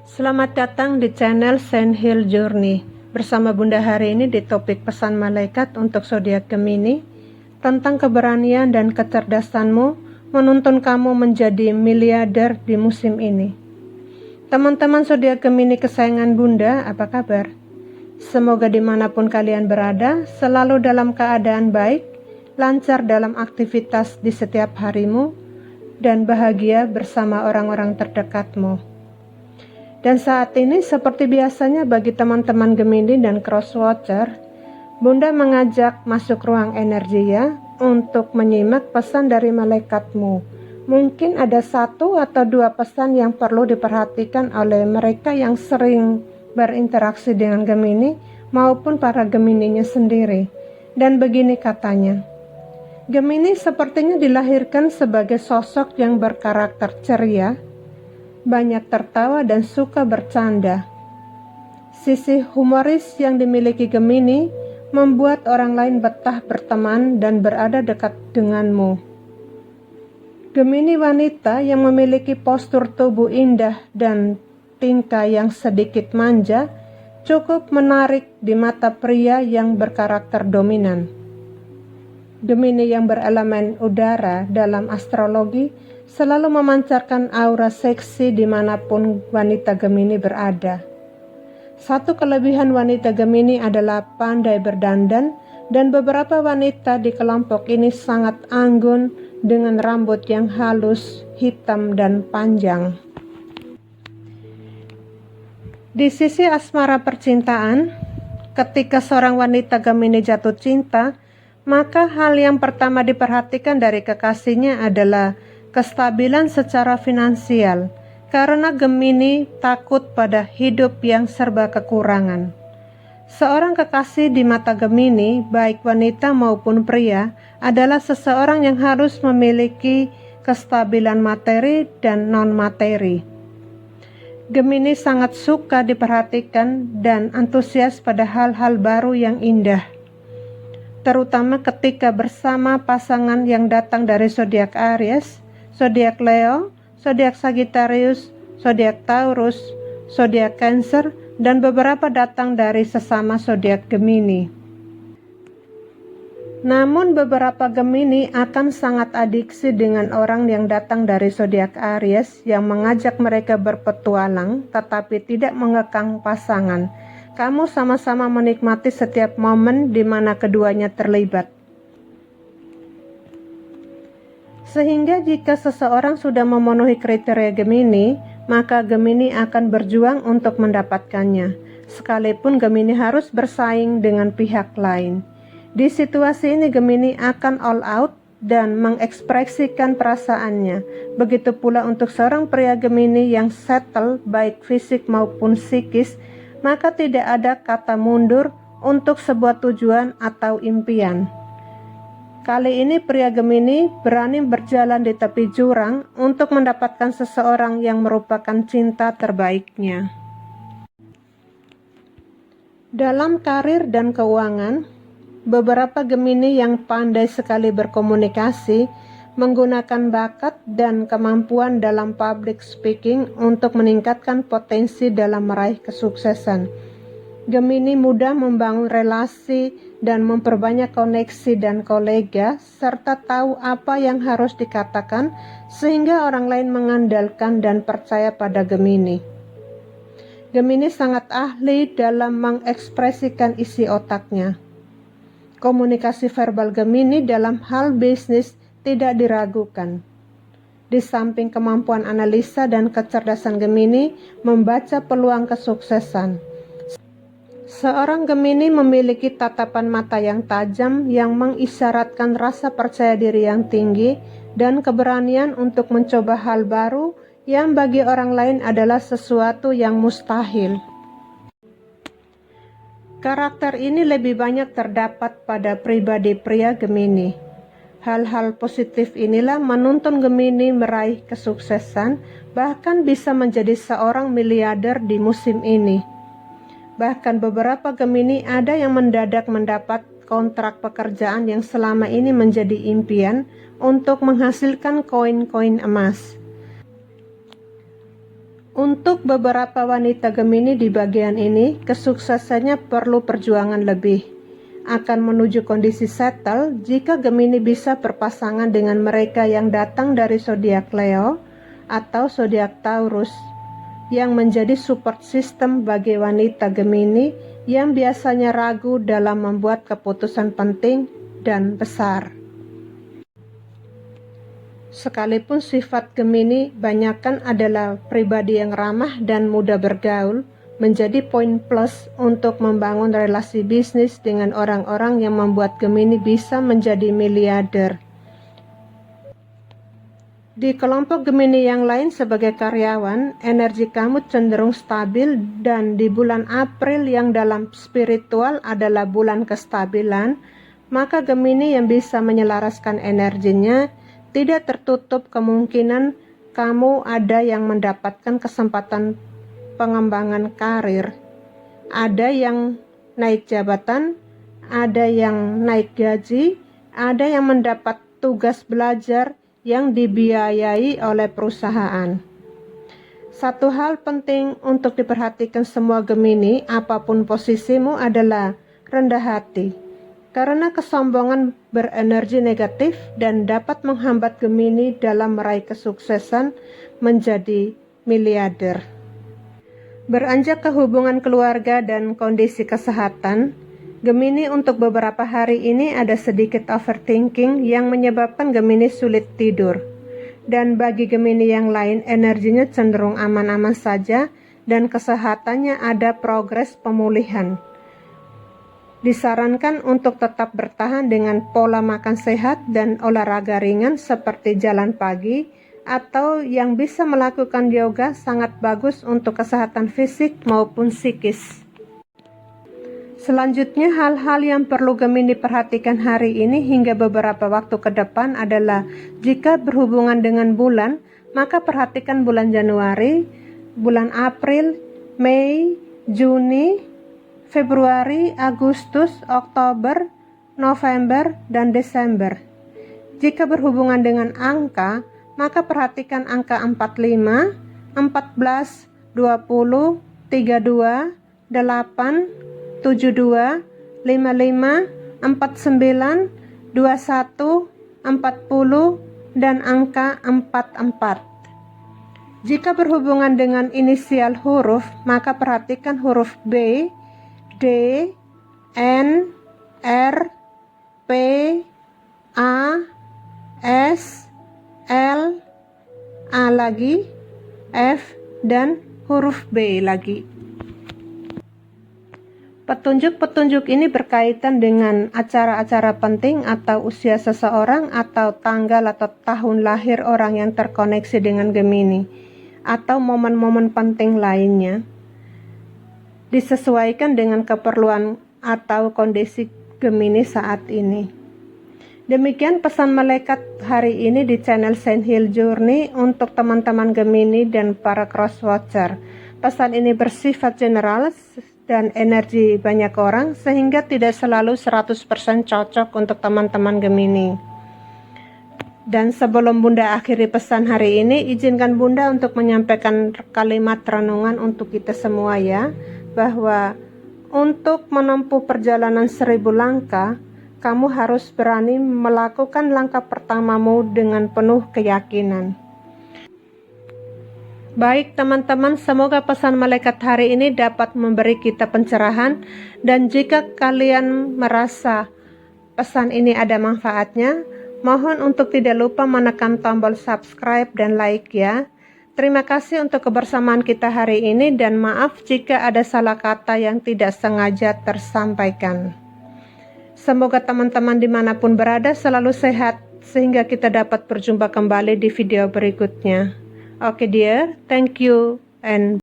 Selamat datang di channel Sand Hill Journey. Bersama Bunda hari ini di topik pesan malaikat untuk zodiak Gemini tentang keberanian dan kecerdasanmu menuntun kamu menjadi miliarder di musim ini. Teman-teman zodiak Gemini kesayangan Bunda, apa kabar? Semoga dimanapun kalian berada, selalu dalam keadaan baik, lancar dalam aktivitas di setiap harimu, dan bahagia bersama orang-orang terdekatmu. Dan saat ini seperti biasanya bagi teman-teman Gemini dan Crosswatcher, Bunda mengajak masuk ruang energi ya untuk menyimak pesan dari malaikatmu. Mungkin ada satu atau dua pesan yang perlu diperhatikan oleh mereka yang sering berinteraksi dengan Gemini maupun para Gemininya sendiri. Dan begini katanya, Gemini sepertinya dilahirkan sebagai sosok yang berkarakter ceria, banyak tertawa dan suka bercanda. Sisi humoris yang dimiliki Gemini membuat orang lain betah berteman dan berada dekat denganmu. Gemini wanita yang memiliki postur tubuh indah dan tingkah yang sedikit manja cukup menarik di mata pria yang berkarakter dominan. Gemini yang berelemen udara dalam astrologi selalu memancarkan aura seksi dimanapun wanita Gemini berada. Satu kelebihan wanita Gemini adalah pandai berdandan, dan beberapa wanita di kelompok ini sangat anggun dengan rambut yang halus, hitam, dan panjang. Di sisi asmara percintaan, ketika seorang wanita Gemini jatuh cinta, maka hal yang pertama diperhatikan dari kekasihnya adalah kestabilan secara finansial, karena Gemini takut pada hidup yang serba kekurangan. Seorang kekasih di mata Gemini, baik wanita maupun pria, adalah seseorang yang harus memiliki kestabilan materi dan non-materi. Gemini sangat suka diperhatikan dan antusias pada hal-hal baru yang indah, terutama ketika bersama pasangan yang datang dari zodiak Aries, zodiak Leo, zodiak Sagittarius, zodiak Taurus, zodiak Cancer, dan beberapa datang dari sesama zodiak Gemini. Namun beberapa Gemini akan sangat adiksi dengan orang yang datang dari zodiak Aries yang mengajak mereka berpetualang tetapi tidak mengekang pasangan. Kamu sama-sama menikmati setiap momen di mana keduanya terlibat. Sehingga jika seseorang sudah memenuhi kriteria Gemini, maka Gemini akan berjuang untuk mendapatkannya, sekalipun Gemini harus bersaing dengan pihak lain. Di situasi ini Gemini akan all out dan mengekspresikan perasaannya. Begitu pula untuk seorang pria Gemini yang settle baik fisik maupun psikis, maka tidak ada kata mundur untuk sebuah tujuan atau impian. Kali ini pria Gemini berani berjalan di tepi jurang untuk mendapatkan seseorang yang merupakan cinta terbaiknya. Dalam karir dan keuangan, beberapa Gemini yang pandai sekali berkomunikasi menggunakan bakat dan kemampuan dalam public speaking untuk meningkatkan potensi dalam meraih kesuksesan. Gemini mudah membangun relasi dan memperbanyak koneksi dan kolega, serta tahu apa yang harus dikatakan sehingga orang lain mengandalkan dan percaya pada Gemini. Gemini sangat ahli dalam mengekspresikan isi otaknya. Komunikasi verbal Gemini dalam hal bisnis tidak diragukan. Di samping kemampuan analisa dan kecerdasan Gemini membaca peluang kesuksesan, seorang Gemini memiliki tatapan mata yang tajam yang mengisyaratkan rasa percaya diri yang tinggi dan keberanian untuk mencoba hal baru yang bagi orang lain adalah sesuatu yang mustahil. Karakter ini lebih banyak terdapat pada pribadi pria Gemini. Hal-hal positif inilah menuntun Gemini meraih kesuksesan, bahkan bisa menjadi seorang miliarder di musim ini. Bahkan beberapa Gemini ada yang mendadak mendapat kontrak pekerjaan yang selama ini menjadi impian untuk menghasilkan koin-koin emas. Untuk beberapa wanita Gemini di bagian ini, kesuksesannya perlu perjuangan lebih. Akan menuju kondisi settle jika Gemini bisa berpasangan dengan mereka yang datang dari zodiak Leo atau zodiak Taurus, yang menjadi support system bagi wanita Gemini yang biasanya ragu dalam membuat keputusan penting dan besar. Sekalipun sifat Gemini banyakkan adalah pribadi yang ramah dan mudah bergaul, menjadi poin plus untuk membangun relasi bisnis dengan orang-orang yang membuat Gemini bisa menjadi miliarder. Di kelompok Gemini yang lain sebagai karyawan, energi kamu cenderung stabil, dan di bulan April yang dalam spiritual adalah bulan kestabilan, maka Gemini yang bisa menyelaraskan energinya, tidak tertutup kemungkinan kamu ada yang mendapatkan kesempatan pengembangan karir. Ada yang naik jabatan, ada yang naik gaji, ada yang mendapat tugas belajar yang dibiayai oleh perusahaan. Satu hal penting untuk diperhatikan semua Gemini, apapun posisimu, adalah rendah hati. Karena kesombongan berenergi negatif dan dapat menghambat Gemini dalam meraih kesuksesan menjadi miliarder. Beranjak ke hubungan keluarga dan kondisi kesehatan, Gemini untuk beberapa hari ini ada sedikit overthinking yang menyebabkan Gemini sulit tidur. Dan bagi Gemini yang lain, energinya cenderung aman-aman saja dan kesehatannya ada progres pemulihan. Disarankan untuk tetap bertahan dengan pola makan sehat dan olahraga ringan seperti jalan pagi, atau yang bisa melakukan yoga sangat bagus untuk kesehatan fisik maupun psikis. Selanjutnya, hal-hal yang perlu Gemini perhatikan hari ini hingga beberapa waktu ke depan adalah jika berhubungan dengan bulan, maka perhatikan bulan Januari, bulan April, Mei, Juni, Februari, Agustus, Oktober, November, dan Desember. Jika berhubungan dengan angka, maka perhatikan angka 45, 14, 20, 32, 8, 72, 55, 49, 21, 40, dan angka 44. Jika berhubungan dengan inisial huruf, maka perhatikan huruf B, D, N, R, P, A, S, L, A lagi, F, dan huruf B lagi. Petunjuk-petunjuk ini berkaitan dengan acara-acara penting atau usia seseorang atau tanggal atau tahun lahir orang yang terkoneksi dengan Gemini, atau momen-momen penting lainnya. Disesuaikan dengan keperluan atau kondisi Gemini saat ini. Demikian pesan malaikat hari ini di channel Sandhill Journey untuk teman-teman Gemini dan para crosswatcher. Pesan ini bersifat general dan energi banyak orang, sehingga tidak selalu 100% cocok untuk teman-teman Gemini. Dan sebelum Bunda akhiri pesan hari ini, izinkan Bunda untuk menyampaikan kalimat renungan untuk kita semua ya, bahwa untuk menempuh perjalanan 1000 langkah, kamu harus berani melakukan langkah pertamamu dengan penuh keyakinan. Baik teman-teman, semoga pesan malaikat hari ini dapat memberi kita pencerahan, dan jika kalian merasa pesan ini ada manfaatnya, mohon untuk tidak lupa menekan tombol subscribe dan like ya. Terima kasih untuk kebersamaan kita hari ini, dan maaf jika ada salah kata yang tidak sengaja tersampaikan. Semoga teman-teman dimanapun berada selalu sehat, sehingga kita dapat berjumpa kembali di video berikutnya. Okay dear, thank you and